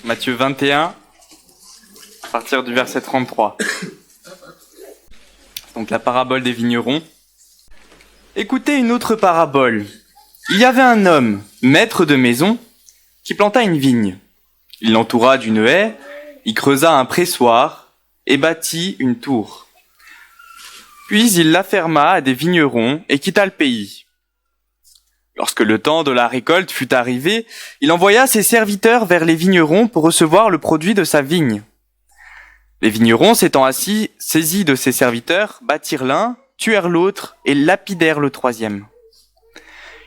Matthieu 21, à partir du verset 33. Donc la parabole des vignerons. Écoutez une autre parabole. Il y avait un homme, maître de maison, qui planta une vigne. Il l'entoura d'une haie, y creusa un pressoir et bâtit une tour. Puis il la ferma à des vignerons et quitta le pays. Lorsque le temps de la récolte fut arrivé, il envoya ses serviteurs vers les vignerons pour recevoir le produit de sa vigne. Les vignerons, s'étant assis, saisis de ses serviteurs, battirent l'un, tuèrent l'autre et lapidèrent le troisième.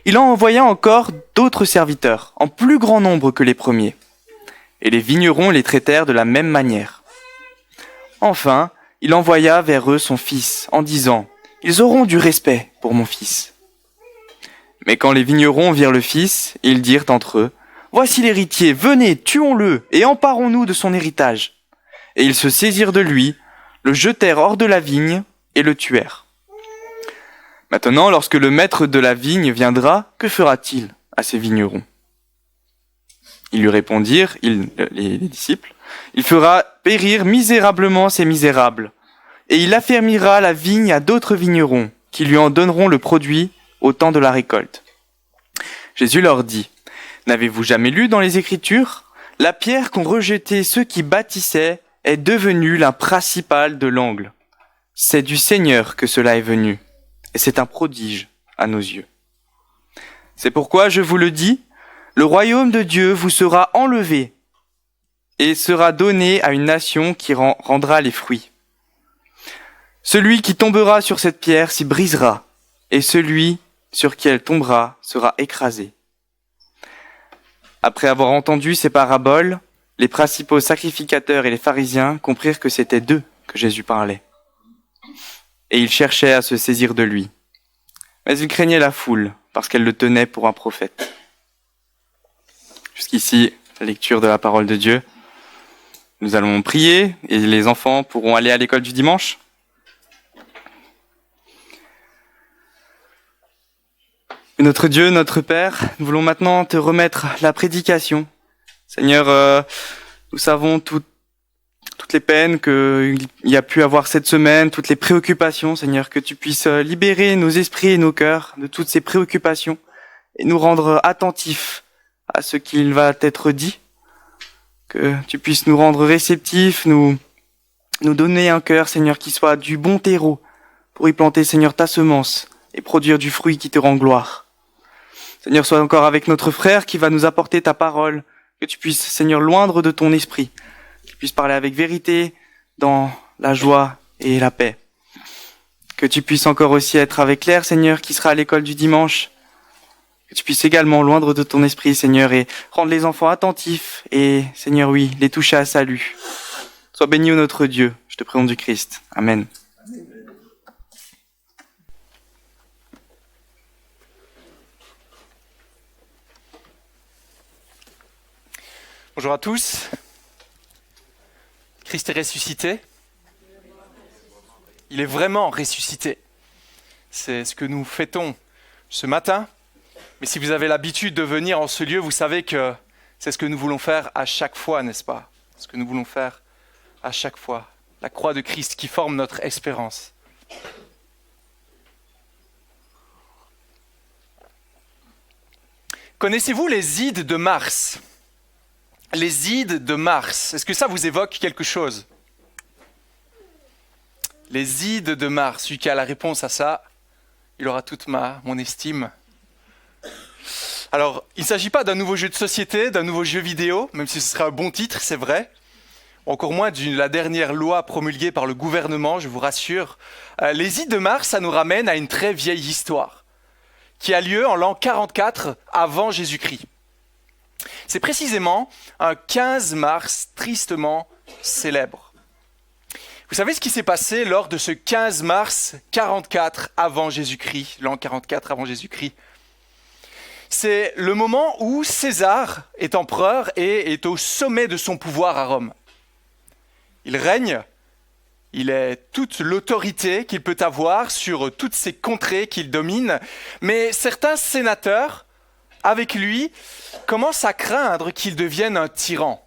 Il en envoya encore d'autres serviteurs, en plus grand nombre que les premiers. Et les vignerons les traitèrent de la même manière. Enfin, il envoya vers eux son fils, en disant « Ils auront du respect pour mon fils. » Mais quand les vignerons virent le fils, ils dirent entre eux « Voici l'héritier, venez, tuons-le et emparons-nous de son héritage. » Et ils se saisirent de lui, le jetèrent hors de la vigne et le tuèrent. Maintenant, lorsque le maître de la vigne viendra, que fera-t-il à ces vignerons ? Ils lui répondirent, les disciples, « Il fera périr misérablement ces misérables, et il affermira la vigne à d'autres vignerons, qui lui en donneront le produit au temps de la récolte. » Jésus leur dit, « N'avez-vous jamais lu dans les Écritures ? La pierre qu'ont rejetée ceux qui bâtissaient est devenue la principale de l'angle. C'est du Seigneur que cela est venu, et c'est un prodige à nos yeux. C'est pourquoi je vous le dis, le royaume de Dieu vous sera enlevé et sera donné à une nation qui rendra les fruits. Celui qui tombera sur cette pierre s'y brisera, et celui sur qui elle tombera sera écrasé. » Après avoir entendu ces paraboles, les principaux sacrificateurs et les pharisiens comprirent que c'était d'eux que Jésus parlait. Et ils cherchaient à se saisir de lui. Mais ils craignaient la foule, parce qu'elle le tenait pour un prophète. Jusqu'ici, la lecture de la parole de Dieu. Nous allons prier, et les enfants pourront aller à l'école du dimanche. Notre Dieu, notre Père, nous voulons maintenant te remettre la prédication. Seigneur, nous savons toutes les peines qu'il y a pu avoir cette semaine, toutes les préoccupations, Seigneur, que tu puisses libérer nos esprits et nos cœurs de toutes ces préoccupations et nous rendre attentifs à ce qu'il va être dit, que tu puisses nous rendre réceptifs, nous donner un cœur, Seigneur, qui soit du bon terreau pour y planter, Seigneur, ta semence et produire du fruit qui te rend gloire. Seigneur, sois encore avec notre frère qui va nous apporter ta parole, que tu puisses, Seigneur, loindre de ton esprit, que tu puisses parler avec vérité dans la joie et la paix. Que tu puisses encore aussi être avec Claire, Seigneur, qui sera à l'école du dimanche. Que tu puisses également loindre de ton esprit, Seigneur, et rendre les enfants attentifs et, Seigneur, oui, les toucher à salut. Sois béni, ô notre Dieu, je te prie au nom du Christ. Amen. Bonjour à tous. Christ est ressuscité. Il est vraiment ressuscité. C'est ce que nous fêtons ce matin. Mais si vous avez l'habitude de venir en ce lieu, vous savez que c'est ce que nous voulons faire à chaque fois, n'est-ce pas ? Ce que nous voulons faire à chaque fois. La croix de Christ qui forme notre espérance. Connaissez-vous les Ides de Mars ? Les Ides de Mars, est-ce que ça vous évoque quelque chose ? Les Ides de Mars, celui qui a la réponse à ça, il aura toute mon estime. Alors, il ne s'agit pas d'un nouveau jeu de société, d'un nouveau jeu vidéo, même si ce serait un bon titre, c'est vrai. Encore moins de la dernière loi promulguée par le gouvernement, je vous rassure. Les Ides de Mars, ça nous ramène à une très vieille histoire, qui a lieu en l'an 44 avant Jésus-Christ. C'est précisément un 15 mars tristement célèbre. Vous savez ce qui s'est passé lors de ce 15 mars 44 avant Jésus-Christ, l'an 44 avant Jésus-Christ ? C'est le moment où César est empereur et est au sommet de son pouvoir à Rome. Il règne, il est toute l'autorité qu'il peut avoir sur toutes ces contrées qu'il domine, mais certains sénateurs, avec lui, commence à craindre qu'il devienne un tyran.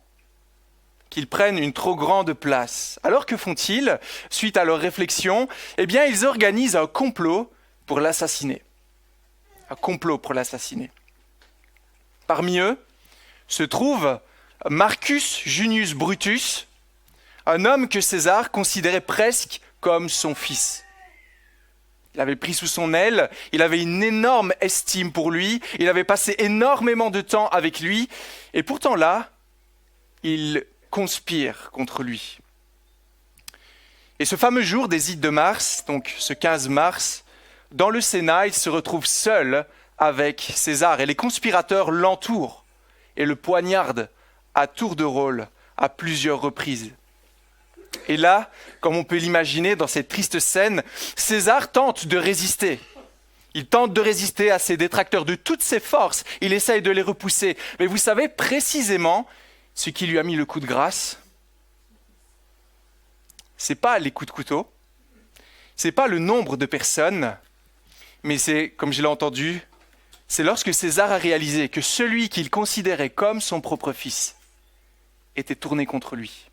qu'ils prennent une trop grande place. Alors que font-ils? Suite à leur réflexion, eh bien, ils organisent un complot pour l'assassiner. Un complot pour l'assassiner. Parmi eux se trouve Marcus Junius Brutus, un homme que César considérait presque comme son fils. Il avait pris sous son aile, il avait une énorme estime pour lui, il avait passé énormément de temps avec lui, et pourtant là, il conspire contre lui. Et ce fameux jour des Ides de mars, donc ce 15 mars, dans le Sénat, il se retrouve seul avec César, et les conspirateurs l'entourent et le poignardent à tour de rôle à plusieurs reprises. Et là, comme on peut l'imaginer dans cette triste scène, César tente de résister. Il tente de résister à ses détracteurs de toutes ses forces. Il essaye de les repousser. Mais vous savez précisément ce qui lui a mis le coup de grâce? C'est pas les coups de couteau, c'est pas le nombre de personnes, mais c'est, comme je l'ai entendu, c'est lorsque César a réalisé que celui qu'il considérait comme son propre fils était tourné contre lui.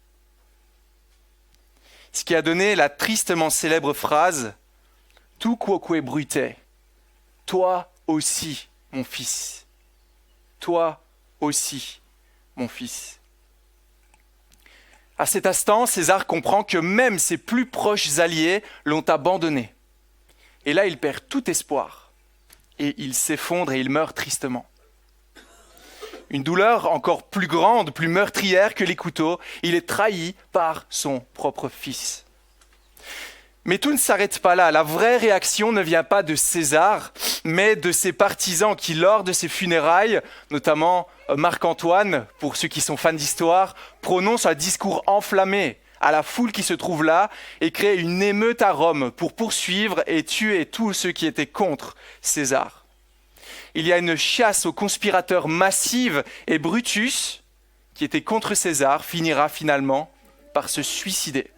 Ce qui a donné la tristement célèbre phrase « Tu quoque brute, toi aussi, mon fils. Toi aussi, mon fils. » À cet instant, César comprend que même ses plus proches alliés l'ont abandonné. Et là, il perd tout espoir. Et il s'effondre et il meurt tristement. Une douleur encore plus grande, plus meurtrière que les couteaux. Il est trahi par son propre fils. Mais tout ne s'arrête pas là. La vraie réaction ne vient pas de César, mais de ses partisans qui, lors de ses funérailles, notamment Marc-Antoine, pour ceux qui sont fans d'histoire, prononce un discours enflammé à la foule qui se trouve là et crée une émeute à Rome pour poursuivre et tuer tous ceux qui étaient contre César. Il y a une chasse aux conspirateurs massive et Brutus, qui était contre César, finira finalement par se suicider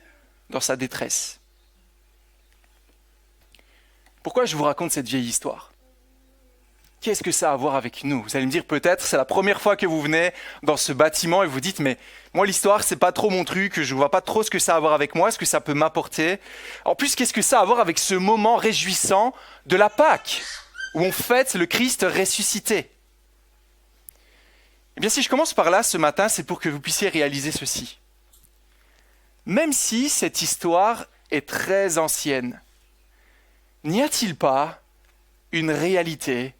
dans sa détresse. Pourquoi je vous raconte cette vieille histoire? Qu'est-ce que ça a à voir avec nous? Vous allez me dire peut-être, c'est la première fois que vous venez dans ce bâtiment et vous dites, mais moi l'histoire c'est pas trop mon truc, je vois pas trop ce que ça a à voir avec moi, ce que ça peut m'apporter. En plus, qu'est-ce que ça a à voir avec ce moment réjouissant de la Pâque, où on fête le Christ ressuscité? Eh bien, si je commence par là ce matin, c'est pour que vous puissiez réaliser ceci. Même si cette histoire est très ancienne, n'y a-t-il pas une réalité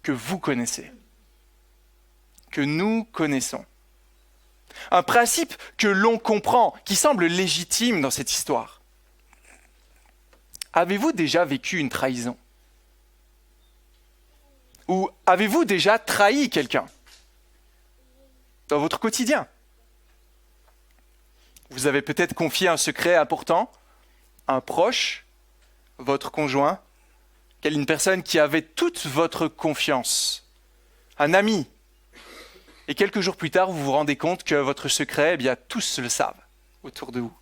que vous connaissez, que nous connaissons? Un principe que l'on comprend, qui semble légitime dans cette histoire. Avez-vous déjà vécu une trahison? Ou avez-vous déjà trahi quelqu'un dans votre quotidien? Vous avez peut-être confié un secret important à un proche, votre conjoint, une personne qui avait toute votre confiance, un ami. Et quelques jours plus tard, vous vous rendez compte que votre secret, eh bien, tous le savent autour de vous.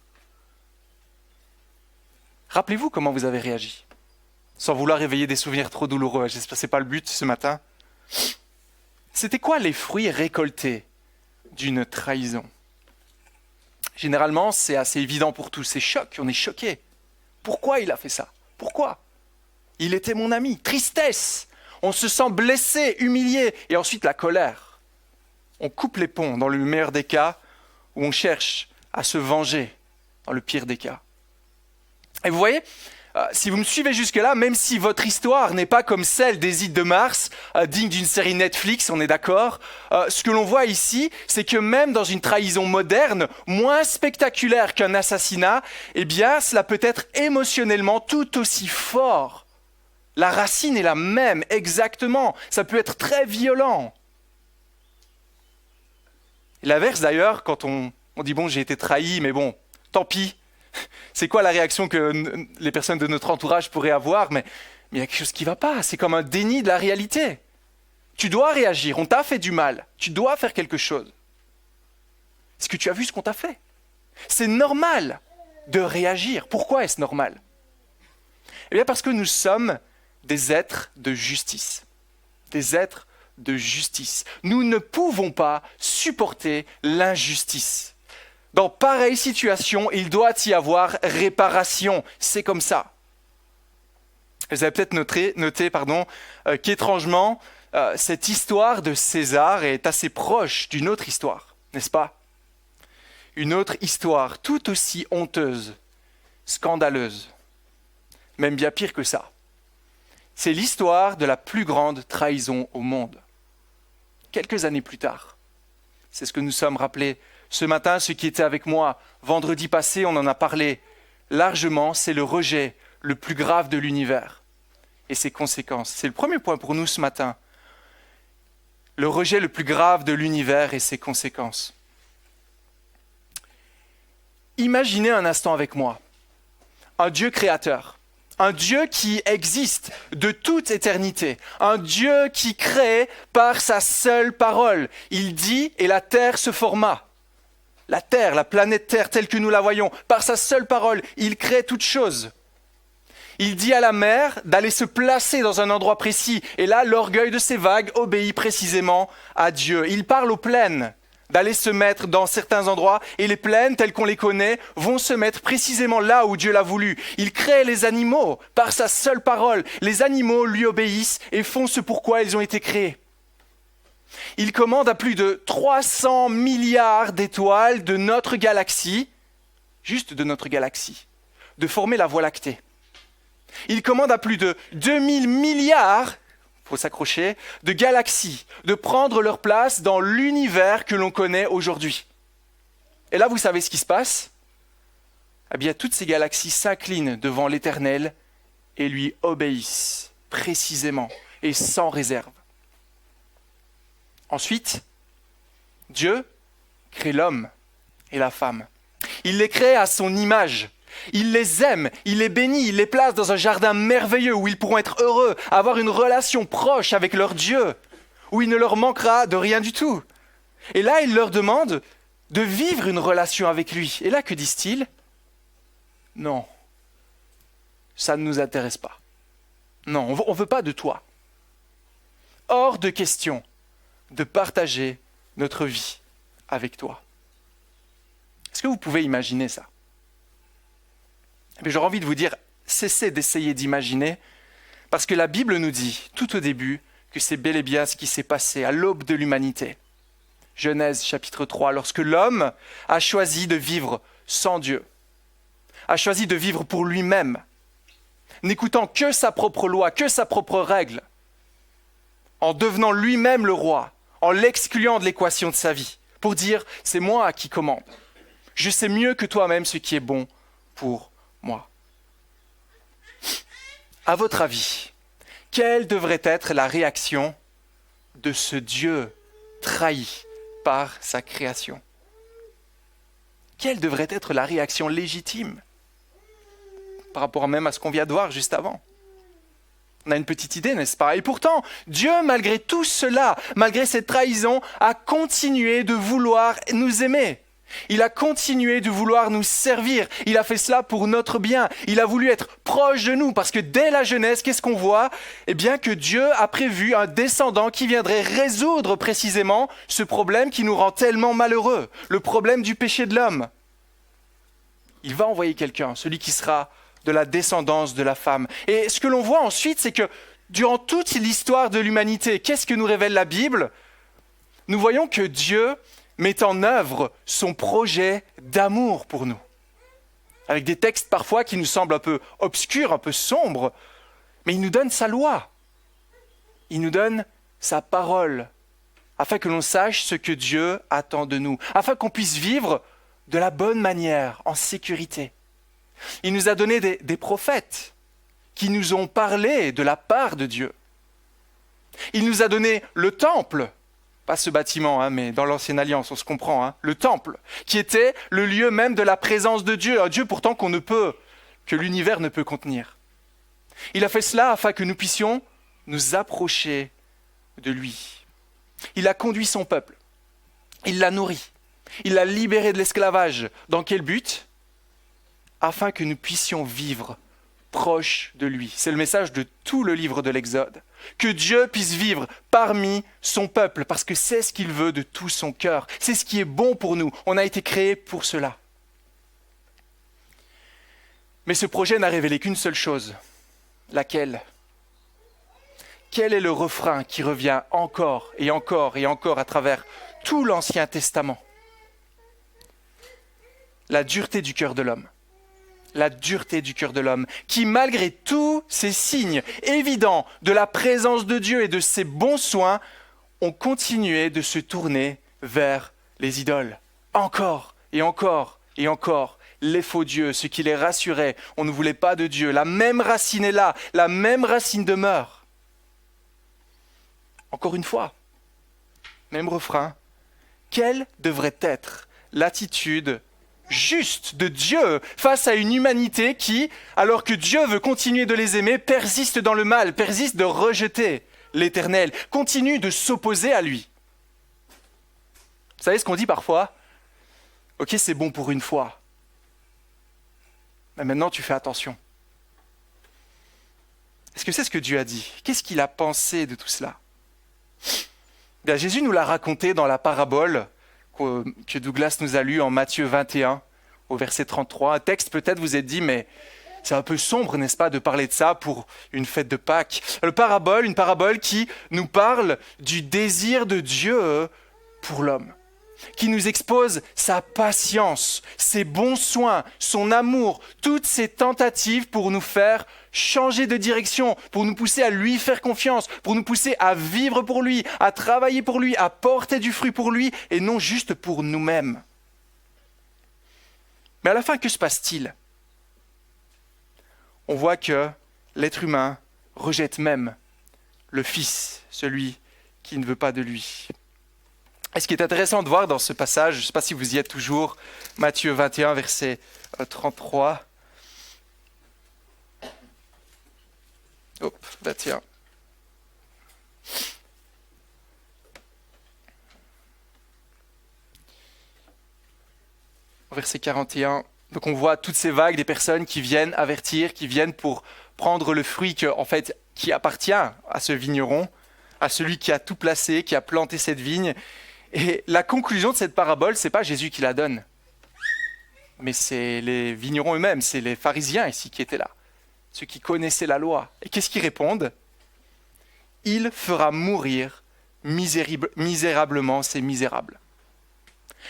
Rappelez-vous comment vous avez réagi, sans vouloir réveiller des souvenirs trop douloureux. J'espère que ce n'est pas le but ce matin. C'était quoi les fruits récoltés d'une trahison? Généralement, c'est assez évident pour tous. C'est choc, on est choqué. Pourquoi il a fait ça? Pourquoi? Il était mon ami. Tristesse. On se sent blessé, humilié. Et ensuite, la colère. On coupe les ponts dans le meilleur des cas, ou on cherche à se venger dans le pire des cas. Et vous voyez, si vous me suivez jusque-là, même si votre histoire n'est pas comme celle des Ides de mars, digne d'une série Netflix, on est d'accord, ce que l'on voit ici, c'est que même dans une trahison moderne, moins spectaculaire qu'un assassinat, eh bien, cela peut être émotionnellement tout aussi fort. La racine est la même, exactement. Ça peut être très violent. Et l'inverse d'ailleurs, quand on dit « bon, j'ai été trahi, mais bon, tant pis », c'est quoi la réaction que les personnes de notre entourage pourraient avoir? Mais il y a quelque chose qui ne va pas, c'est comme un déni de la réalité. Tu dois réagir, on t'a fait du mal, tu dois faire quelque chose. Est-ce que tu as vu ce qu'on t'a fait? C'est normal de réagir. Pourquoi est-ce normal? Eh bien parce que nous sommes des êtres de justice. Des êtres de justice. Nous ne pouvons pas supporter l'injustice. Dans pareille situation, il doit y avoir réparation. C'est comme ça. Vous avez peut-être noté qu'étrangement, cette histoire de César est assez proche d'une autre histoire, n'est-ce pas? Une autre histoire tout aussi honteuse, scandaleuse, même bien pire que ça. C'est l'histoire de la plus grande trahison au monde. Quelques années plus tard, c'est ce que nous sommes rappelés ce matin, ceux qui étaient avec moi vendredi passé, on en a parlé largement, c'est le rejet le plus grave de l'univers et ses conséquences. C'est le premier point pour nous ce matin. Le rejet le plus grave de l'univers et ses conséquences. Imaginez un instant avec moi, un Dieu créateur, un Dieu qui existe de toute éternité, un Dieu qui crée par sa seule parole. Il dit et la terre se forma. La terre, la planète Terre telle que nous la voyons, par sa seule parole, il crée toutes choses. Il dit à la mer d'aller se placer dans un endroit précis. Et là, l'orgueil de ces vagues obéit précisément à Dieu. Il parle aux plaines d'aller se mettre dans certains endroits. Et les plaines, telles qu'on les connaît, vont se mettre précisément là où Dieu l'a voulu. Il crée les animaux par sa seule parole. Les animaux lui obéissent et font ce pourquoi ils ont été créés. Il commande à plus de 300 milliards d'étoiles de notre galaxie, juste de notre galaxie, de former la Voie lactée. Il commande à plus de 2000 milliards, il faut s'accrocher, de galaxies, de prendre leur place dans l'univers que l'on connaît aujourd'hui. Et là, vous savez ce qui se passe? Eh bien, toutes ces galaxies s'inclinent devant l'Éternel et lui obéissent précisément et sans réserve. Ensuite, Dieu crée l'homme et la femme. Il les crée à son image. Il les aime, il les bénit, il les place dans un jardin merveilleux où ils pourront être heureux, avoir une relation proche avec leur Dieu, où il ne leur manquera de rien du tout. Et là, il leur demande de vivre une relation avec lui. Et là, que disent-ils? Non, ça ne nous intéresse pas. Non, on ne veut pas de toi. Hors de question de partager notre vie avec toi. Est-ce que vous pouvez imaginer ça? Mais j'aurais envie de vous dire, cessez d'essayer d'imaginer, parce que la Bible nous dit, tout au début, que c'est bel et bien ce qui s'est passé à l'aube de l'humanité. Genèse chapitre 3, lorsque l'homme a choisi de vivre sans Dieu, a choisi de vivre pour lui-même, n'écoutant que sa propre loi, que sa propre règle, en devenant lui-même le roi, en l'excluant de l'équation de sa vie, pour dire « c'est moi qui commande. Je sais mieux que toi-même ce qui est bon pour moi. » À votre avis, quelle devrait être la réaction de ce Dieu trahi par sa création? Quelle devrait être la réaction légitime par rapport même à ce qu'on vient de voir juste avant? On a une petite idée, n'est-ce pas? Et pourtant, Dieu, malgré tout cela, malgré cette trahison, a continué de vouloir nous aimer. Il a continué de vouloir nous servir. Il a fait cela pour notre bien. Il a voulu être proche de nous parce que dès la jeunesse, qu'est-ce qu'on voit? Eh bien que Dieu a prévu un descendant qui viendrait résoudre précisément ce problème qui nous rend tellement malheureux, le problème du péché de l'homme. Il va envoyer quelqu'un, celui qui sera de la descendance de la femme. Et ce que l'on voit ensuite, c'est que durant toute l'histoire de l'humanité, qu'est-ce que nous révèle la Bible? Nous voyons que Dieu met en œuvre son projet d'amour pour nous. Avec des textes parfois qui nous semblent un peu obscurs, un peu sombres, mais il nous donne sa loi. Il nous donne sa parole, afin que l'on sache ce que Dieu attend de nous, afin qu'on puisse vivre de la bonne manière, en sécurité. Il nous a donné des prophètes qui nous ont parlé de la part de Dieu. Il nous a donné le temple, pas ce bâtiment, mais dans l'Ancienne Alliance, on se comprend, le temple, qui était le lieu même de la présence de Dieu, un Dieu pourtant que l'univers ne peut contenir. Il a fait cela afin que nous puissions nous approcher de lui. Il a conduit son peuple, il l'a nourri, il l'a libéré de l'esclavage. Dans quel but? Afin que nous puissions vivre proche de lui. C'est le message de tout le livre de l'Exode. que Dieu puisse vivre parmi son peuple, parce que c'est ce qu'il veut de tout son cœur. C'est ce qui est bon pour nous. On a été créés pour cela. Mais ce projet n'a révélé qu'une seule chose. Laquelle ? Quel est le refrain qui revient encore et encore et encore à travers tout l'Ancien Testament ? La dureté du cœur de l'homme. La dureté du cœur de l'homme, qui malgré tous ces signes évidents de la présence de Dieu et de ses bons soins, ont continué de se tourner vers les idoles. Encore et encore et encore, les faux dieux, ce qui les rassurait, on ne voulait pas de Dieu. La même racine est là, la même racine demeure. Encore une fois, même refrain, quelle devrait être l'attitude juste de Dieu face à une humanité qui, alors que Dieu veut continuer de les aimer, persiste dans le mal, persiste de rejeter l'Éternel, continue de s'opposer à lui. Vous savez ce qu'on dit parfois ? Ok, c'est bon pour une fois. Mais maintenant, tu fais attention. Est-ce que c'est ce que Dieu a dit ? Qu'est-ce qu'il a pensé de tout cela ? Bien, Jésus nous l'a raconté dans la parabole que Douglas nous a lu en Matthieu 21, au verset 33. Un texte, peut-être vous êtes dit, mais c'est un peu sombre, n'est-ce pas, de parler de ça pour une fête de Pâques. Une parabole qui nous parle du désir de Dieu pour l'homme, qui nous expose sa patience, ses bons soins, son amour, toutes ses tentatives pour nous faire changer de direction, pour nous pousser à lui faire confiance, pour nous pousser à vivre pour lui, à travailler pour lui, à porter du fruit pour lui, et non juste pour nous-mêmes. Mais à la fin, que se passe-t-il ? On voit que l'être humain rejette même le Fils, celui qui ne veut pas de lui. Et ce qui est intéressant de voir dans ce passage, je ne sais pas si vous y êtes toujours, Matthieu 21, verset 33. 21. Verset 41. Donc on voit toutes ces vagues des personnes qui viennent avertir, qui viennent pour prendre le fruit qui appartient à ce vigneron, à celui qui a tout placé, qui a planté cette vigne. Et la conclusion de cette parabole, c'est pas Jésus qui la donne, mais c'est les vignerons eux-mêmes, c'est les pharisiens ici qui étaient là, ceux qui connaissaient la loi. Et qu'est-ce qu'ils répondent ? Il fera mourir misérablement ces misérables.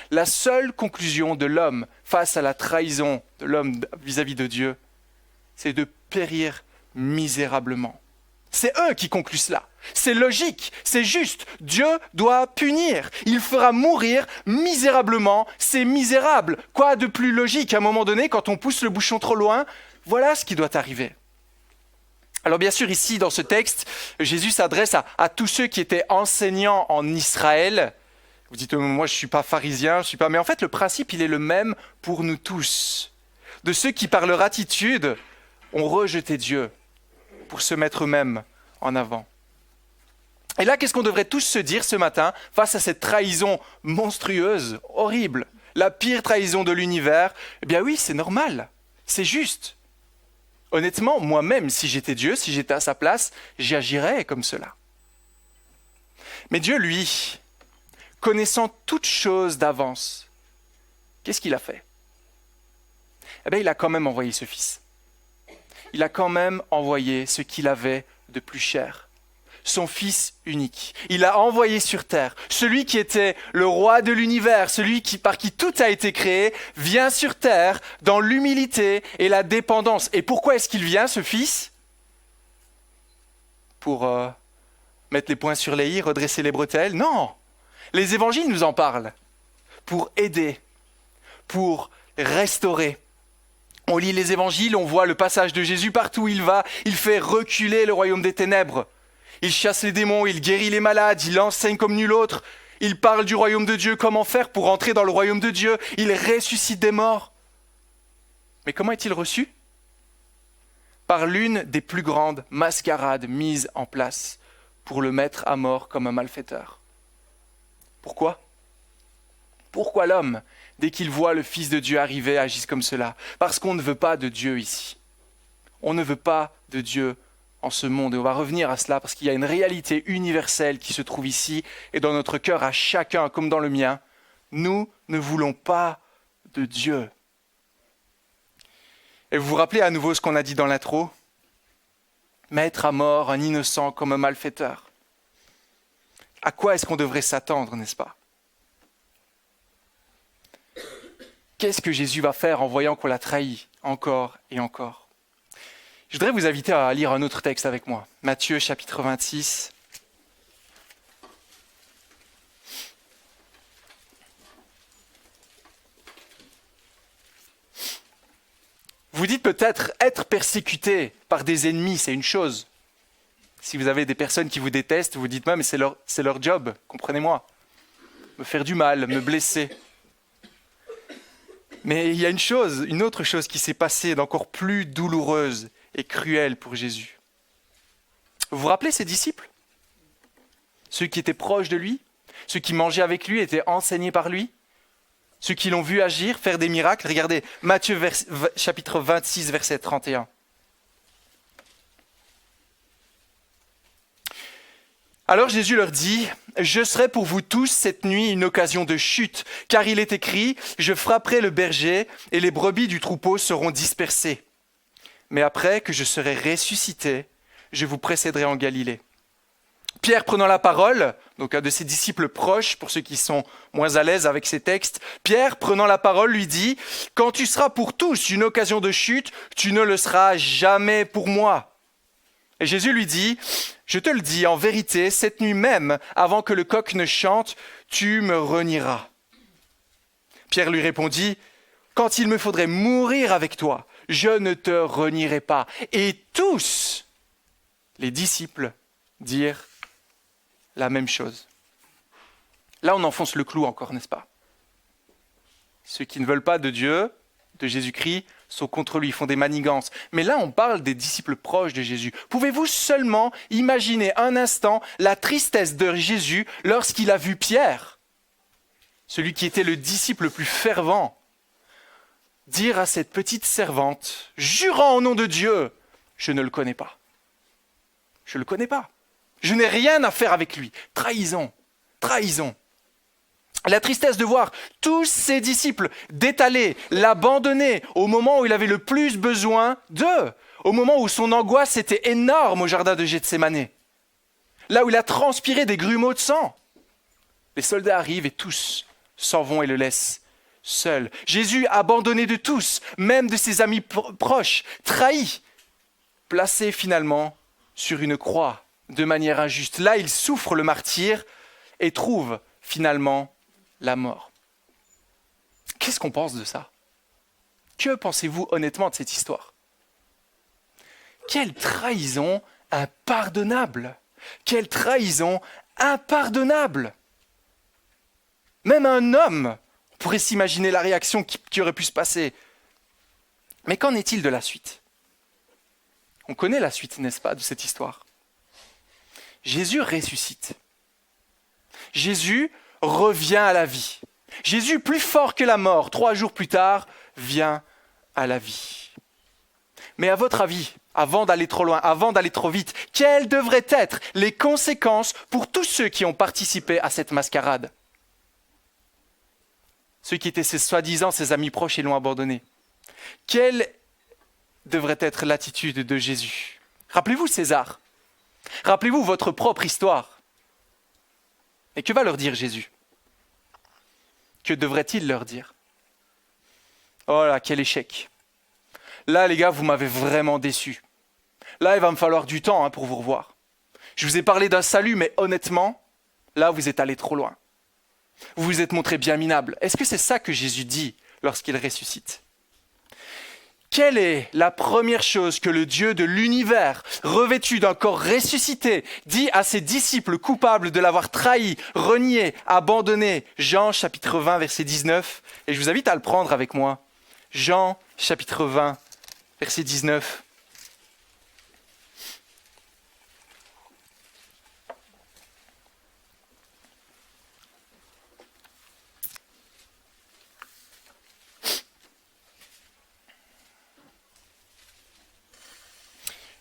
La seule conclusion de l'homme face à la trahison de l'homme vis-à-vis de Dieu, c'est de périr misérablement. C'est eux qui concluent cela. C'est logique, c'est juste. Dieu doit punir. Il fera mourir misérablement ces misérables. Quoi de plus logique à un moment donné, quand on pousse le bouchon trop loin ? Voilà ce qui doit arriver. Alors bien sûr, ici, dans ce texte, Jésus s'adresse à tous ceux qui étaient enseignants en Israël. Vous dites, moi je ne suis pas pharisien, Mais en fait, le principe, il est le même pour nous tous. De ceux qui, par leur attitude, ont rejeté Dieu pour se mettre eux-mêmes en avant. Et là, qu'est-ce qu'on devrait tous se dire ce matin face à cette trahison monstrueuse, horrible, la pire trahison de l'univers ? Eh bien oui, c'est normal, c'est juste. Honnêtement, moi-même, si j'étais Dieu, si j'étais à sa place, j'agirais comme cela. Mais Dieu, lui, connaissant toutes choses d'avance, qu'est-ce qu'il a fait ? Eh bien, il a quand même envoyé ce Fils. Il a quand même envoyé ce qu'il avait de plus cher, son Fils unique. Il l'a envoyé sur terre. Celui qui était le roi de l'univers, par qui tout a été créé, vient sur terre dans l'humilité et la dépendance. Et pourquoi est-ce qu'il vient, ce Fils ? Pour mettre les points sur les i, redresser les bretelles ? Non ! Les évangiles nous en parlent. Pour aider, pour restaurer. On lit les évangiles, on voit le passage de Jésus partout où il va. Il fait reculer le royaume des ténèbres. Il chasse les démons, il guérit les malades, il enseigne comme nul autre. Il parle du royaume de Dieu, comment faire pour entrer dans le royaume de Dieu. Il ressuscite des morts. Mais comment est-il reçu ? Par l'une des plus grandes mascarades mises en place pour le mettre à mort comme un malfaiteur. Pourquoi ? Pourquoi l'homme, dès qu'il voit le Fils de Dieu arriver, agisse comme cela ? Parce qu'on ne veut pas de Dieu ici. On ne veut pas de Dieu en ce monde. Et on va revenir à cela parce qu'il y a une réalité universelle qui se trouve ici et dans notre cœur à chacun, comme dans le mien. Nous ne voulons pas de Dieu. Et vous vous rappelez à nouveau ce qu'on a dit dans l'intro ? Mettre à mort un innocent comme un malfaiteur. À quoi est-ce qu'on devrait s'attendre, n'est-ce pas ? Qu'est-ce que Jésus va faire en voyant qu'on l'a trahi encore et encore ? Je voudrais vous inviter à lire un autre texte avec moi. Matthieu chapitre 26. Vous dites peut-être être persécuté par des ennemis, c'est une chose. Si vous avez des personnes qui vous détestent, vous dites, mais c'est leur job, comprenez-moi. Me faire du mal, me blesser. Mais il y a une autre chose qui s'est passée d'encore plus douloureuse et cruelle pour Jésus. Vous vous rappelez ses disciples ? Ceux qui étaient proches de lui ? Ceux qui mangeaient avec lui, étaient enseignés par lui ? Ceux qui l'ont vu agir, faire des miracles ? Regardez, Matthieu chapitre 26, verset 31. Alors Jésus leur dit, « Je serai pour vous tous cette nuit une occasion de chute, car il est écrit, je frapperai le berger et les brebis du troupeau seront dispersées. Mais après que je serai ressuscité, je vous précéderai en Galilée. » Pierre prenant la parole, donc un de ses disciples proches, pour ceux qui sont moins à l'aise avec ces textes, Pierre prenant la parole lui dit, « Quand tu seras pour tous une occasion de chute, tu ne le seras jamais pour moi. » Et Jésus lui dit, « Je te le dis, en vérité, cette nuit même, avant que le coq ne chante, tu me renieras. » Pierre lui répondit, « Quand il me faudrait mourir avec toi, je ne te renierai pas. » Et tous les disciples dirent la même chose. Là, on enfonce le clou encore, n'est-ce pas ? Ceux qui ne veulent pas de Dieu, de Jésus-Christ, sont contre lui, font des manigances. Mais là, on parle des disciples proches de Jésus. Pouvez-vous seulement imaginer un instant la tristesse de Jésus lorsqu'il a vu Pierre, celui qui était le disciple le plus fervent, dire à cette petite servante, jurant au nom de Dieu, « Je ne le connais pas. Je ne le connais pas. Je n'ai rien à faire avec lui. » Trahison, trahison. La tristesse de voir tous ses disciples d'étaler, l'abandonner au moment où il avait le plus besoin d'eux, au moment où son angoisse était énorme au jardin de Gethsémanée, là où il a transpiré des grumeaux de sang. Les soldats arrivent et tous s'en vont et le laissent seul. Jésus abandonné de tous, même de ses amis proches, trahi, placé finalement sur une croix de manière injuste. Là, il souffre le martyre et trouve finalement la mort. Qu'est-ce qu'on pense de ça ? Que pensez-vous honnêtement de cette histoire ? Quelle trahison impardonnable ! Quelle trahison impardonnable ! Même un homme pourrait s'imaginer la réaction qui aurait pu se passer. Mais qu'en est-il de la suite ? On connaît la suite, n'est-ce pas, de cette histoire ? Jésus ressuscite. Jésus revient à la vie. Jésus, plus fort que la mort, 3 jours plus tard, vient à la vie. Mais à votre avis, avant d'aller trop loin, avant d'aller trop vite, quelles devraient être les conséquences pour tous ceux qui ont participé à cette mascarade ? Ceux qui étaient soi-disant ses amis proches et l'ont abandonné. Quelle devrait être l'attitude de Jésus ? Rappelez-vous César. Rappelez-vous votre propre histoire. Et que va leur dire Jésus ? Que devrait-il leur dire ? Oh là, quel échec. Là, les gars, vous m'avez vraiment déçu. Là, il va me falloir du temps pour vous revoir. Je vous ai parlé d'un salut, mais honnêtement, là, vous êtes allés trop loin. Vous vous êtes montré bien minable. Est-ce que c'est ça que Jésus dit lorsqu'il ressuscite ? Quelle est la première chose que le Dieu de l'univers, revêtu d'un corps ressuscité, dit à ses disciples coupables de l'avoir trahi, renié, abandonné ? Jean chapitre 20, verset 19. Et je vous invite à le prendre avec moi. Jean chapitre 20, verset 19.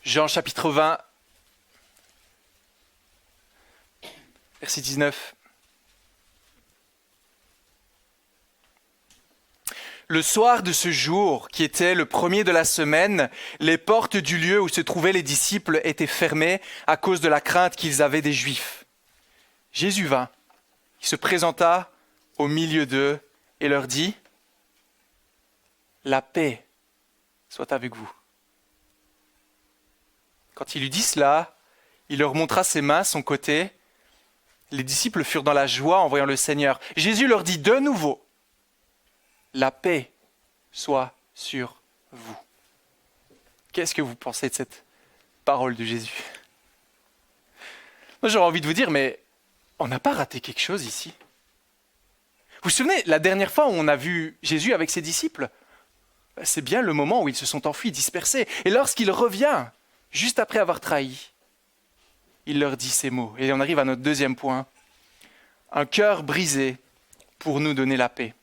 Jean chapitre 20, verset 19. Le soir de ce jour, qui était le premier de la semaine, les portes du lieu où se trouvaient les disciples étaient fermées à cause de la crainte qu'ils avaient des Juifs. Jésus vint, il se présenta au milieu d'eux et leur dit « La paix soit avec vous ». Quand il eut dit cela, il leur montra ses mains, son côté. Les disciples furent dans la joie en voyant le Seigneur. Jésus leur dit de nouveau « La paix soit sur vous ». Qu'est-ce que vous pensez de cette parole de Jésus ? Moi, j'aurais envie de vous dire, mais on n'a pas raté quelque chose ici. Vous vous souvenez, la dernière fois où on a vu Jésus avec ses disciples, c'est bien le moment où ils se sont enfuis, dispersés. Et lorsqu'il revient, juste après avoir trahi, il leur dit ces mots. Et on arrive à notre deuxième point. Un cœur brisé pour nous donner la paix.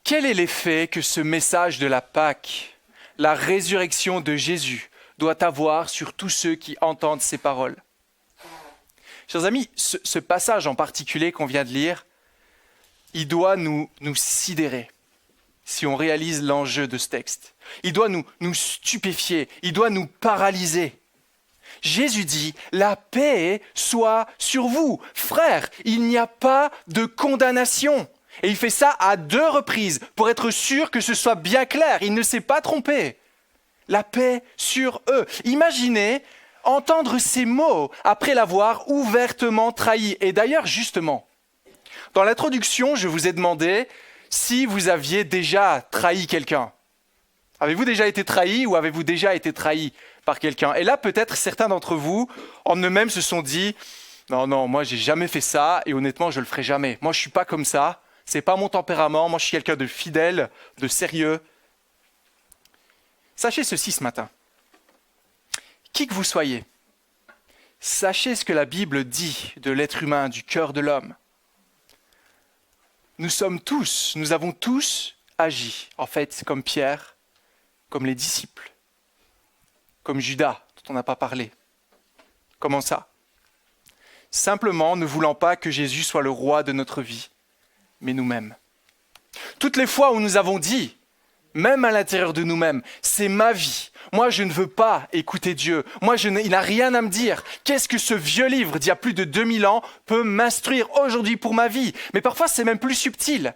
Quel est l'effet que ce message de la Pâque, la résurrection de Jésus, doit avoir sur tous ceux qui entendent ces paroles ? Chers amis, ce passage en particulier qu'on vient de lire, il doit nous sidérer si on réalise l'enjeu de ce texte. Il doit nous stupéfier, il doit nous paralyser. Jésus dit, la paix soit sur vous. Frères, il n'y a pas de condamnation. Et il fait ça à 2 reprises pour être sûr que ce soit bien clair. Il ne s'est pas trompé. La paix sur eux. Imaginez entendre ces mots après l'avoir ouvertement trahi. Et d'ailleurs, justement, dans l'introduction, je vous ai demandé si vous aviez déjà trahi quelqu'un. Avez-vous déjà été trahi ou avez-vous déjà été trahi par quelqu'un ? Et là, peut-être certains d'entre vous, en eux-mêmes, se sont dit « Non, moi, j'ai jamais fait ça et honnêtement, je le ferai jamais. Moi, je suis pas comme ça. C'est pas mon tempérament. Moi, je suis quelqu'un de fidèle, de sérieux. » Sachez ceci ce matin. Qui que vous soyez, sachez ce que la Bible dit de l'être humain, du cœur de l'homme. Nous avons tous agi, en fait, comme Pierre, comme les disciples, comme Judas, dont on n'a pas parlé. Comment ça ? Simplement ne voulant pas que Jésus soit le roi de notre vie, mais nous-mêmes. Toutes les fois où nous avons dit, même à l'intérieur de nous-mêmes, c'est ma vie. Moi, je ne veux pas écouter Dieu. Moi, il n'a rien à me dire. Qu'est-ce que ce vieux livre d'il y a plus de 2000 ans peut m'instruire aujourd'hui pour ma vie ? Mais parfois, c'est même plus subtil.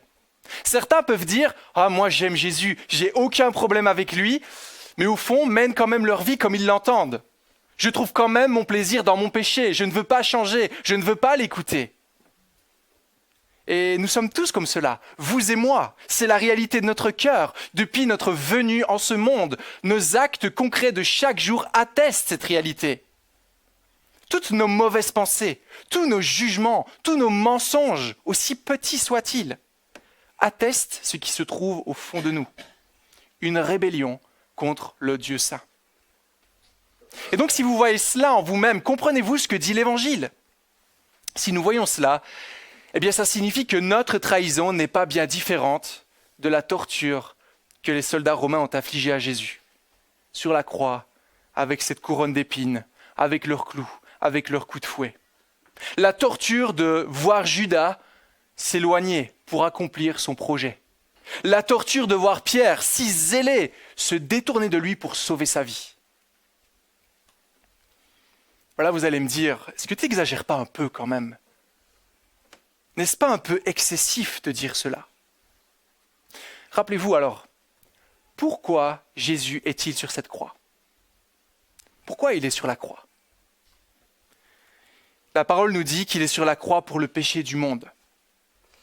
Certains peuvent dire « Ah, moi, j'aime Jésus, j'ai aucun problème avec lui », mais au fond, mènent quand même leur vie comme ils l'entendent. Je trouve quand même mon plaisir dans mon péché. Je ne veux pas changer. Je ne veux pas l'écouter. Et nous sommes tous comme cela, vous et moi. C'est la réalité de notre cœur. Depuis notre venue en ce monde, nos actes concrets de chaque jour attestent cette réalité. Toutes nos mauvaises pensées, tous nos jugements, tous nos mensonges, aussi petits soient-ils, attestent ce qui se trouve au fond de nous. Une rébellion contre le Dieu saint. Et donc si vous voyez cela en vous-même, comprenez-vous ce que dit l'Évangile ? Si nous voyons cela, eh bien, ça signifie que notre trahison n'est pas bien différente de la torture que les soldats romains ont infligée à Jésus. Sur la croix, avec cette couronne d'épines, avec leurs clous, avec leurs coups de fouet. La torture de voir Judas s'éloigner pour accomplir son projet. La torture de voir Pierre, si zélé, se détourner de lui pour sauver sa vie. Voilà, vous allez me dire, est-ce que tu n'exagères pas un peu quand même ? N'est-ce pas un peu excessif de dire cela ? Rappelez-vous alors, pourquoi Jésus est-il sur cette croix ? Pourquoi il est sur la croix ? La parole nous dit qu'il est sur la croix pour le péché du monde,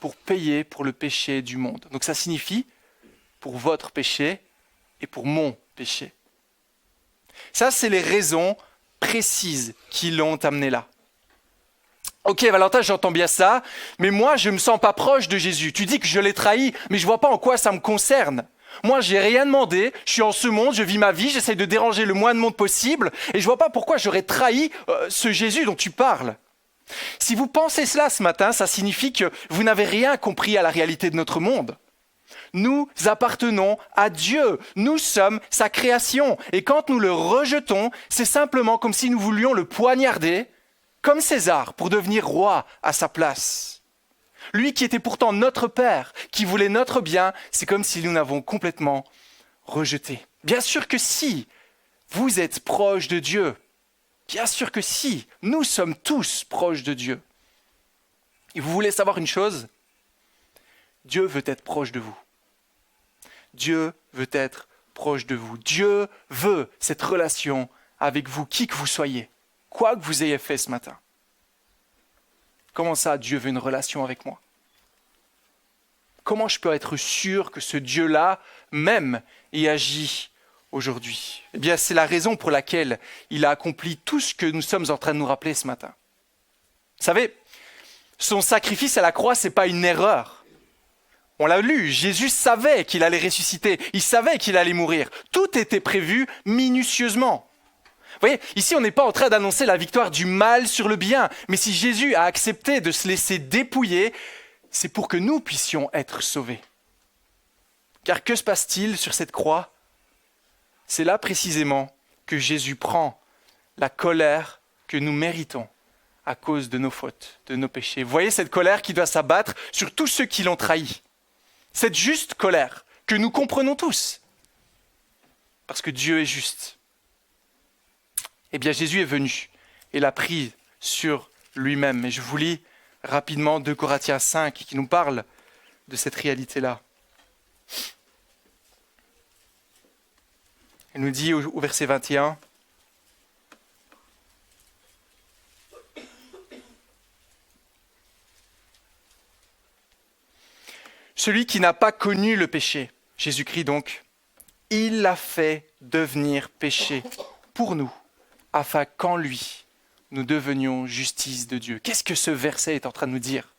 pour payer pour le péché du monde. Donc ça signifie pour votre péché et pour mon péché. Ça, c'est les raisons précises qui l'ont amené là. Ok Valentin, j'entends bien ça, mais moi je me sens pas proche de Jésus. Tu dis que je l'ai trahi, mais je vois pas en quoi ça me concerne. Moi j'ai rien demandé, je suis en ce monde, je vis ma vie, j'essaie de déranger le moins de monde possible, et je vois pas pourquoi j'aurais trahi ce Jésus dont tu parles. Si vous pensez cela ce matin, ça signifie que vous n'avez rien compris à la réalité de notre monde. Nous appartenons à Dieu, nous sommes sa création, et quand nous le rejetons, c'est simplement comme si nous voulions le poignarder comme César, pour devenir roi à sa place. Lui qui était pourtant notre Père, qui voulait notre bien, c'est comme si nous l'avons complètement rejeté. Bien sûr que si vous êtes proche de Dieu, bien sûr que si, nous sommes tous proches de Dieu. Et vous voulez savoir une chose? Dieu veut être proche de vous. Dieu veut être proche de vous. Dieu veut cette relation avec vous, qui que vous soyez, quoi que vous ayez fait ce matin. Comment ça, Dieu veut une relation avec moi? Comment je peux être sûr que ce Dieu-là m'aime et agit aujourd'hui? Eh bien, c'est la raison pour laquelle il a accompli tout ce que nous sommes en train de nous rappeler ce matin. Vous savez, son sacrifice à la croix, ce n'est pas une erreur. On l'a lu, Jésus savait qu'il allait ressusciter, il savait qu'il allait mourir. Tout était prévu minutieusement. Vous voyez, ici, on n'est pas en train d'annoncer la victoire du mal sur le bien, mais si Jésus a accepté de se laisser dépouiller, c'est pour que nous puissions être sauvés. Car que se passe-t-il sur cette croix? C'est là précisément que Jésus prend la colère que nous méritons à cause de nos fautes, de nos péchés. Vous voyez cette colère qui doit s'abattre sur tous ceux qui l'ont trahi. Cette juste colère que nous comprenons tous, parce que Dieu est juste. Eh bien, Jésus est venu et l'a pris sur lui-même. Et je vous lis rapidement 2 Corinthiens 5 qui nous parle de cette réalité-là. Il nous dit au verset 21, celui qui n'a pas connu le péché, Jésus-Christ donc, il l'a fait devenir péché pour nous, afin qu'en lui, nous devenions justice de Dieu. Qu'est-ce que ce verset est en train de nous dire?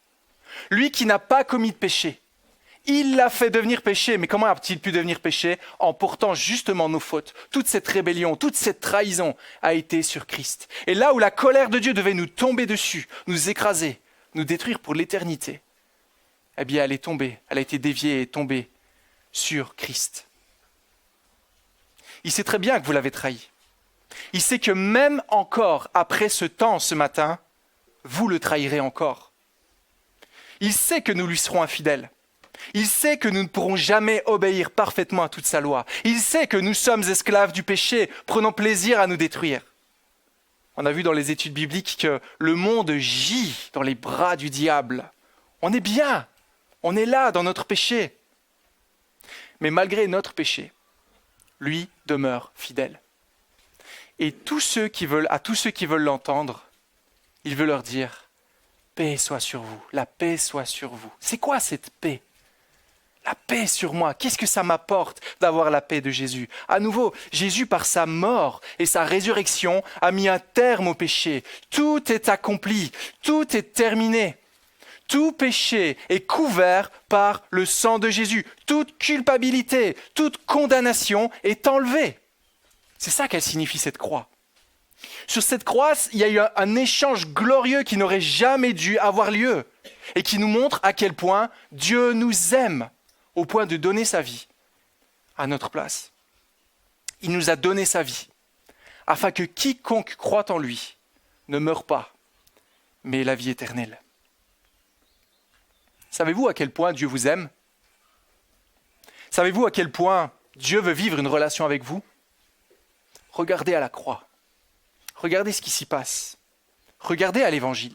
Lui qui n'a pas commis de péché, il l'a fait devenir péché. Mais comment a-t-il pu devenir péché? En portant justement nos fautes. Toute cette rébellion, toute cette trahison a été sur Christ. Et là où la colère de Dieu devait nous tomber dessus, nous écraser, nous détruire pour l'éternité, eh bien elle est tombée, elle a été déviée et tombée sur Christ. Il sait très bien que vous l'avez trahi. Il sait que même encore après ce temps, ce matin, vous le trahirez encore. Il sait que nous lui serons infidèles. Il sait que nous ne pourrons jamais obéir parfaitement à toute sa loi. Il sait que nous sommes esclaves du péché, prenant plaisir à nous détruire. On a vu dans les études bibliques que le monde gît dans les bras du diable. On est bien, on est là dans notre péché. Mais malgré notre péché, lui demeure fidèle. Et à tous ceux qui veulent l'entendre, il veut leur dire « Paix soit sur vous, la paix soit sur vous ». C'est quoi cette paix? La paix sur moi, qu'est-ce que ça m'apporte d'avoir la paix de Jésus? À nouveau, Jésus par sa mort et sa résurrection a mis un terme au péché. Tout est accompli, tout est terminé. Tout péché est couvert par le sang de Jésus. Toute culpabilité, toute condamnation est enlevée. C'est ça qu'elle signifie cette croix. Sur cette croix, il y a eu un échange glorieux qui n'aurait jamais dû avoir lieu et qui nous montre à quel point Dieu nous aime au point de donner sa vie à notre place. Il nous a donné sa vie afin que quiconque croit en lui ne meure pas, mais ait la vie éternelle. Savez-vous à quel point Dieu vous aime? Savez-vous à quel point Dieu veut vivre une relation avec vous? Regardez à la croix. Regardez ce qui s'y passe. Regardez à l'Évangile.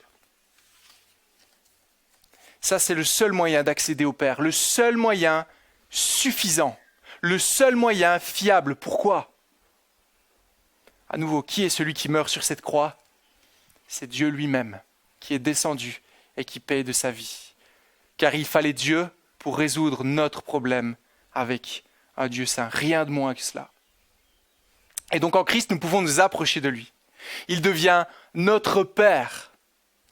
Ça, c'est le seul moyen d'accéder au Père, le seul moyen suffisant, le seul moyen fiable. Pourquoi? À nouveau, qui est celui qui meurt sur cette croix? C'est Dieu lui-même qui est descendu et qui paye de sa vie. Car il fallait Dieu pour résoudre notre problème avec un Dieu saint. Rien de moins que cela. Et donc en Christ, nous pouvons nous approcher de lui. Il devient notre Père.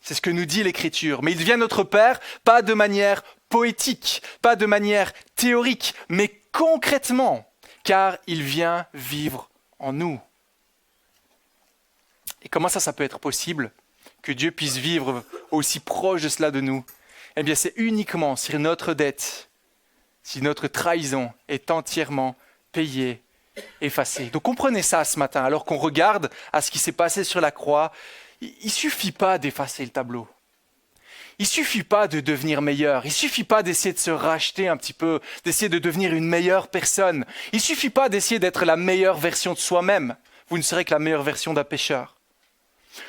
C'est ce que nous dit l'Écriture. Mais il devient notre Père, pas de manière poétique, pas de manière théorique, mais concrètement, car il vient vivre en nous. Et comment ça peut être possible que Dieu puisse vivre aussi proche de cela de nous? Eh bien, c'est uniquement si notre dette, si notre trahison est entièrement payée, effacée. Donc comprenez ça ce matin, alors qu'on regarde à ce qui s'est passé sur la croix. il suffit pas d'effacer le tableau. Il suffit pas de devenir meilleur. Il suffit pas d'essayer de se racheter un petit peu, d'essayer de devenir une meilleure personne. Il suffit pas d'essayer d'être la meilleure version de soi-même. Vous ne serez que la meilleure version d'un pécheur.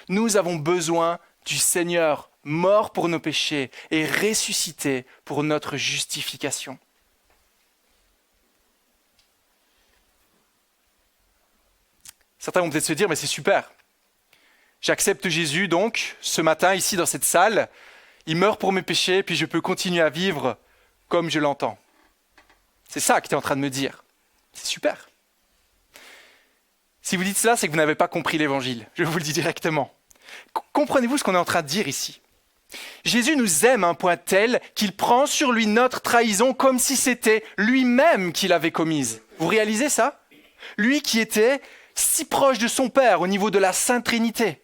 Nous avons besoin du Seigneur, mort pour nos péchés et ressuscité pour notre justification. Certains vont peut-être se dire, mais c'est super. J'accepte Jésus donc, ce matin, ici dans cette salle. Il meurt pour mes péchés, puis je peux continuer à vivre comme je l'entends. C'est ça que tu es en train de me dire. C'est super. Si vous dites cela, c'est que vous n'avez pas compris l'évangile. Je vous le dis directement. Comprenez-vous ce qu'on est en train de dire ici ? Jésus nous aime à un point tel qu'il prend sur lui notre trahison comme si c'était lui-même qui l'avait commise. Vous réalisez ça ? Lui qui était si proche de son Père au niveau de la Sainte Trinité.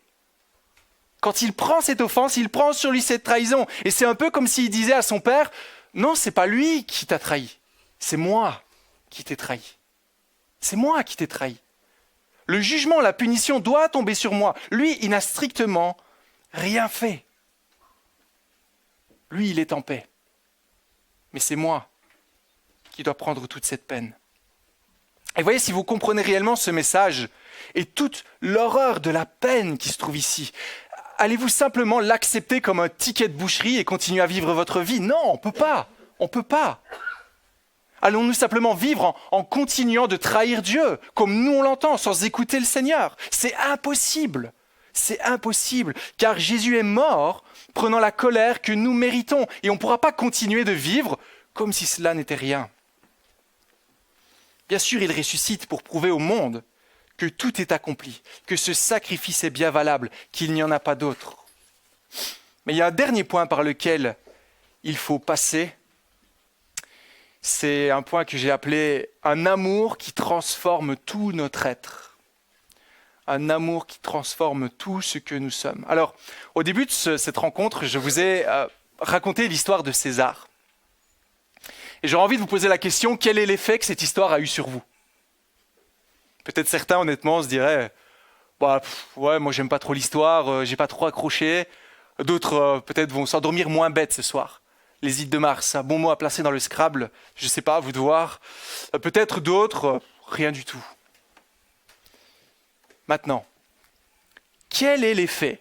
Quand il prend cette offense, il prend sur lui cette trahison. Et c'est un peu comme s'il disait à son Père, non, c'est pas lui qui t'a trahi, c'est moi qui t'ai trahi. C'est moi qui t'ai trahi. Le jugement, la punition doit tomber sur moi. Lui, il n'a strictement rien fait. Lui, il est en paix. Mais c'est moi qui dois prendre toute cette peine. Et voyez, si vous comprenez réellement ce message et toute l'horreur de la peine qui se trouve ici, allez-vous simplement l'accepter comme un ticket de boucherie et continuer à vivre votre vie ? Non, on ne peut pas. On ne peut pas. Allons-nous simplement vivre en continuant de trahir Dieu, comme nous on l'entend, sans écouter le Seigneur ? C'est impossible. C'est impossible, car Jésus est mort, prenant la colère que nous méritons, et on ne pourra pas continuer de vivre comme si cela n'était rien. Bien sûr, il ressuscite pour prouver au monde que tout est accompli, que ce sacrifice est bien valable, qu'il n'y en a pas d'autre. Mais il y a un dernier point par lequel il faut passer. C'est un point que j'ai appelé un amour qui transforme tout notre être. Un amour qui transforme tout ce que nous sommes. Alors, au début de cette rencontre, je vous ai raconté l'histoire de César. Et j'aurais envie de vous poser la question, quel est l'effet que cette histoire a eu sur vous ? Peut-être certains, honnêtement, se diraient ouais, moi j'aime pas trop l'histoire, j'ai pas trop accroché. D'autres, peut-être, vont s'endormir moins bêtes ce soir. Les Ides de Mars, un bon mot à placer dans le Scrabble, je sais pas, à vous de voir. Peut-être d'autres, rien du tout. Maintenant, quel est l'effet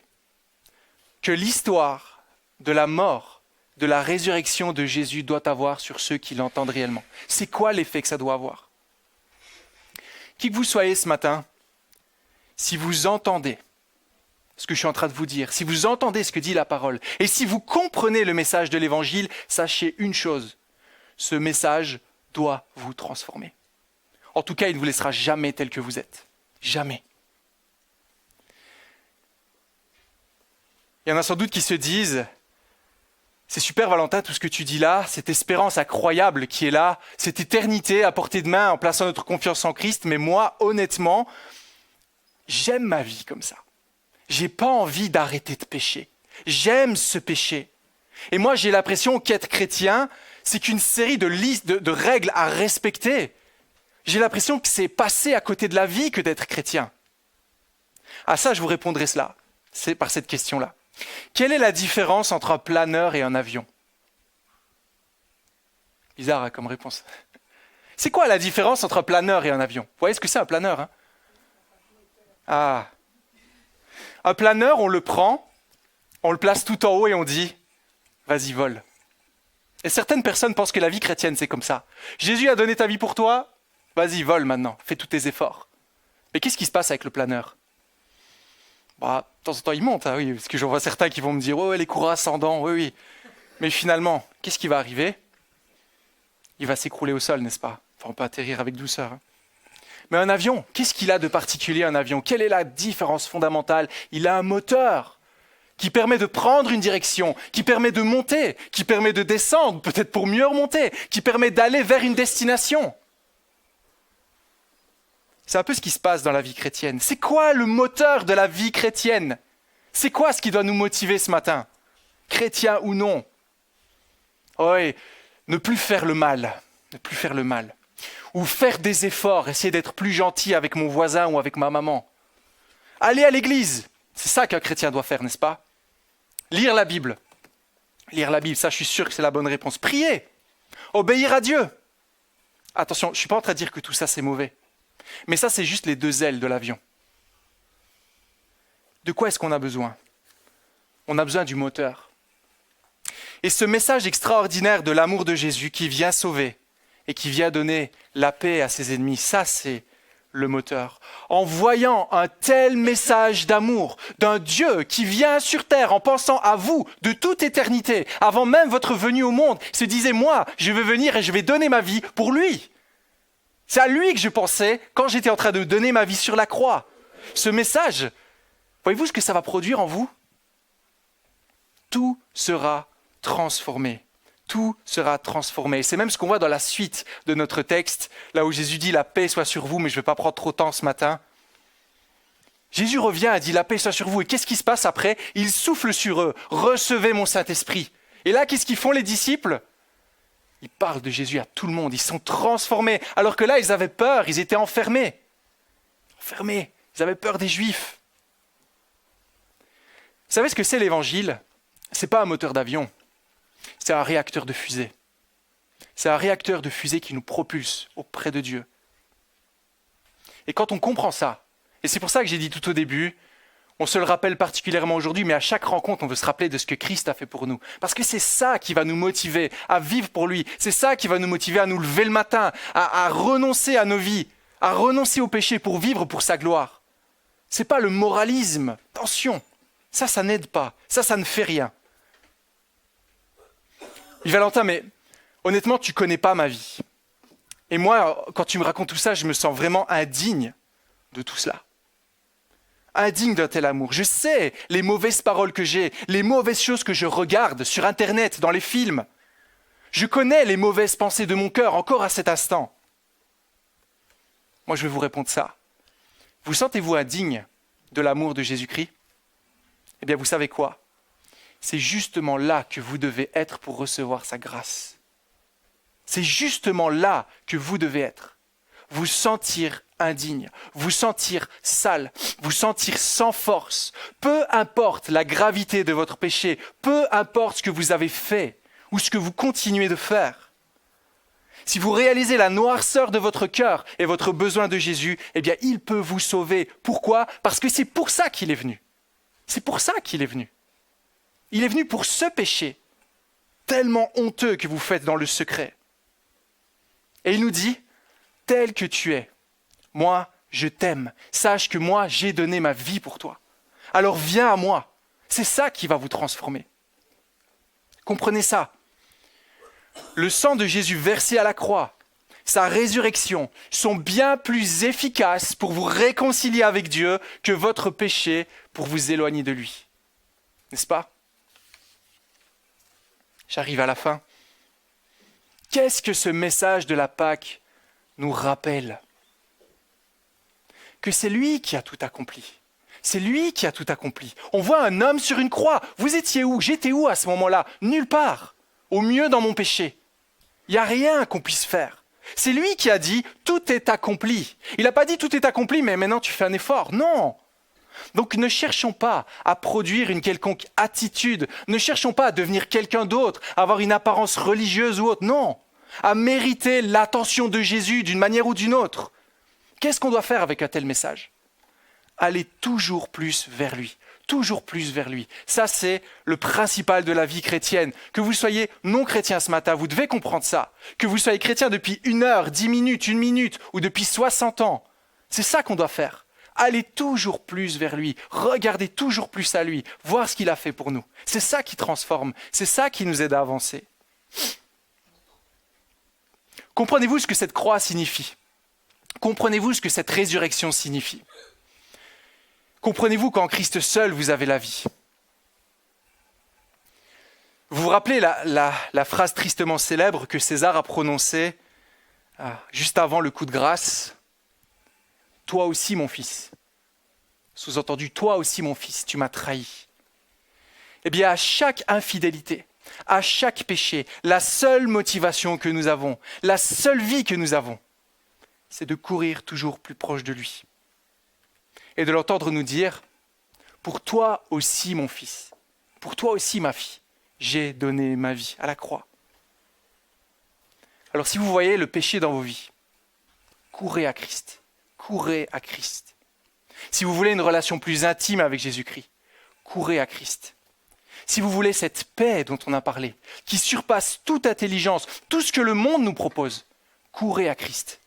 que l'histoire de la mort, de la résurrection de Jésus doit avoir sur ceux qui l'entendent réellement ? C'est quoi l'effet que ça doit avoir ? Qui que vous soyez ce matin, si vous entendez ce que je suis en train de vous dire, si vous entendez ce que dit la parole, et si vous comprenez le message de l'Évangile, sachez une chose, ce message doit vous transformer. En tout cas, il ne vous laissera jamais tel que vous êtes. Jamais. Il y en a sans doute qui se disent, c'est super Valentin, tout ce que tu dis là, cette espérance incroyable qui est là, cette éternité à portée de main en plaçant notre confiance en Christ, mais moi, honnêtement, j'aime ma vie comme ça. J'ai pas envie d'arrêter de pécher. J'aime ce péché. Et moi, j'ai l'impression qu'être chrétien, c'est qu'une série de règles à respecter. J'ai l'impression que c'est passer à côté de la vie que d'être chrétien. À ça, je vous répondrai cela. C'est par cette question-là. Quelle est la différence entre un planeur et un avion ? Bizarre hein, comme réponse. C'est quoi la différence entre un planeur et un avion ? Vous voyez ce que c'est un planeur hein ? Ah. Un planeur, on le prend, on le place tout en haut et on dit « vas-y, vole ». Et certaines personnes pensent que la vie chrétienne, c'est comme ça. Jésus a donné ta vie pour toi, vas-y, vole maintenant, fais tous tes efforts. Mais qu'est-ce qui se passe avec le planeur ? De temps en temps, il monte, hein, oui, parce que j'en vois certains qui vont me dire « ouais, les courants ascendants, oui, oui ». Mais finalement, qu'est-ce qui va arriver ? Il va s'écrouler au sol, n'est-ce pas ? Enfin, on peut atterrir avec douceur. Hein. Mais un avion, qu'est-ce qu'il a de particulier un avion ? Quelle est la différence fondamentale ? Il a un moteur qui permet de prendre une direction, qui permet de monter, qui permet de descendre, peut-être pour mieux remonter, qui permet d'aller vers une destination. C'est un peu ce qui se passe dans la vie chrétienne. C'est quoi le moteur de la vie chrétienne ? C'est quoi ce qui doit nous motiver ce matin ? Chrétien ou non ? Oui, ne plus faire le mal, ne plus faire le mal. Ou faire des efforts, essayer d'être plus gentil avec mon voisin ou avec ma maman. Aller à l'église, C'est ça qu'un chrétien doit faire, n'est-ce pas? Lire la Bible. Lire la Bible, ça je suis sûr que c'est la bonne réponse. Prier. Obéir à Dieu. Attention, je ne suis pas en train de dire que tout ça c'est mauvais. Mais ça c'est juste les deux ailes de l'avion. De quoi est-ce qu'on a besoin? On a besoin du moteur. Et ce message extraordinaire de l'amour de Jésus qui vient sauver et qui vient donner la paix à ses ennemis, ça c'est le moteur. En voyant un tel message d'amour d'un Dieu qui vient sur terre en pensant à vous de toute éternité, avant même votre venue au monde, se disait, moi, je vais venir et je vais donner ma vie pour lui. C'est à lui que je pensais quand j'étais en train de donner ma vie sur la croix. Ce message, voyez-vous ce que ça va produire en vous? Tout sera transformé. Tout sera transformé. C'est même ce qu'on voit dans la suite de notre texte, là où Jésus dit « La paix soit sur vous », mais je ne vais pas prendre trop de temps ce matin. Jésus revient et dit « La paix soit sur vous ». Et qu'est-ce qui se passe après? Il souffle sur eux « Recevez mon Saint-Esprit ». Et là, qu'est-ce qu'ils font les disciples? Ils parlent de Jésus à tout le monde, ils sont transformés. Alors que là, ils avaient peur, ils étaient enfermés. Enfermés, ils avaient peur des Juifs. Vous savez ce que c'est l'Évangile? Ce n'est pas un moteur d'avion. C'est un réacteur de fusée. C'est un réacteur de fusée qui nous propulse auprès de Dieu. Et quand on comprend ça, et c'est pour ça que j'ai dit tout au début, on se le rappelle particulièrement aujourd'hui, mais à chaque rencontre, on veut se rappeler de ce que Christ a fait pour nous. Parce que c'est ça qui va nous motiver à vivre pour lui. C'est ça qui va nous motiver à nous lever le matin, à renoncer à nos vies, à renoncer au péché pour vivre pour sa gloire. Ce n'est pas le moralisme. Attention, ça n'aide pas. Ça ne fait rien. Valentin, mais honnêtement, tu ne connais pas ma vie. Et moi, quand tu me racontes tout ça, je me sens vraiment indigne de tout cela. Indigne d'un tel amour. Je sais les mauvaises paroles que j'ai, les mauvaises choses que je regarde sur Internet, dans les films. Je connais les mauvaises pensées de mon cœur encore à cet instant. Moi, je vais vous répondre ça. Vous sentez-vous indigne de l'amour de Jésus-Christ? Eh bien, vous savez quoi? C'est justement là que vous devez être pour recevoir sa grâce. C'est justement là que vous devez être. Vous sentir indigne, vous sentir sale, vous sentir sans force. Peu importe la gravité de votre péché, peu importe ce que vous avez fait ou ce que vous continuez de faire. Si vous réalisez la noirceur de votre cœur et votre besoin de Jésus, eh bien, il peut vous sauver. Pourquoi? Parce que c'est pour ça qu'il est venu. C'est pour ça qu'il est venu. Il est venu pour ce péché, tellement honteux que vous faites dans le secret. Et il nous dit, tel que tu es, moi, je t'aime. Sache que moi, j'ai donné ma vie pour toi. Alors viens à moi. C'est ça qui va vous transformer. Comprenez ça. Le sang de Jésus versé à la croix, sa résurrection, sont bien plus efficaces pour vous réconcilier avec Dieu que votre péché pour vous éloigner de lui. N'est-ce pas? J'arrive à la fin. Qu'est-ce que ce message de la Pâque nous rappelle? Que c'est lui qui a tout accompli. C'est lui qui a tout accompli. On voit un homme sur une croix. Vous étiez où? J'étais où à ce moment-là? Nulle part. Au mieux dans mon péché. Il n'y a rien qu'on puisse faire. C'est lui qui a dit « tout est accompli ». Il n'a pas dit « tout est accompli, mais maintenant tu fais un effort ». Non. Donc ne cherchons pas à produire une quelconque attitude. Ne cherchons pas à devenir quelqu'un d'autre, à avoir une apparence religieuse ou autre. Non. À mériter l'attention de Jésus d'une manière ou d'une autre. Qu'est-ce qu'on doit faire avec un tel message? Aller toujours plus vers lui. Toujours plus vers lui. Ça, c'est le principal de la vie chrétienne. Que vous soyez non chrétien ce matin, vous devez comprendre ça. Que vous soyez chrétien depuis 1 heure, 10 minutes, 1 minute ou depuis 60 ans. C'est ça qu'on doit faire. Aller toujours plus vers lui. Regarder toujours plus à lui. Voir ce qu'il a fait pour nous. C'est ça qui transforme. C'est ça qui nous aide à avancer. Comprenez-vous ce que cette croix signifie? Comprenez-vous ce que cette résurrection signifie? Comprenez-vous qu'en Christ seul, vous avez la vie? Vous vous rappelez la phrase tristement célèbre que César a prononcée juste avant le coup de grâce? Toi aussi, mon fils. Sous-entendu, toi aussi, mon fils, tu m'as trahi. Eh bien, à chaque infidélité, à chaque péché, la seule motivation que nous avons, la seule vie que nous avons, c'est de courir toujours plus proche de lui. Et de l'entendre nous dire, Pour toi aussi, mon fils. Pour toi aussi, ma fille. J'ai donné ma vie à la croix. Alors si vous voyez le péché dans vos vies, courez à Christ. Courez à Christ. Si vous voulez une relation plus intime avec Jésus-Christ, courez à Christ. Si vous voulez cette paix dont on a parlé, qui surpasse toute intelligence, tout ce que le monde nous propose, courez à Christ.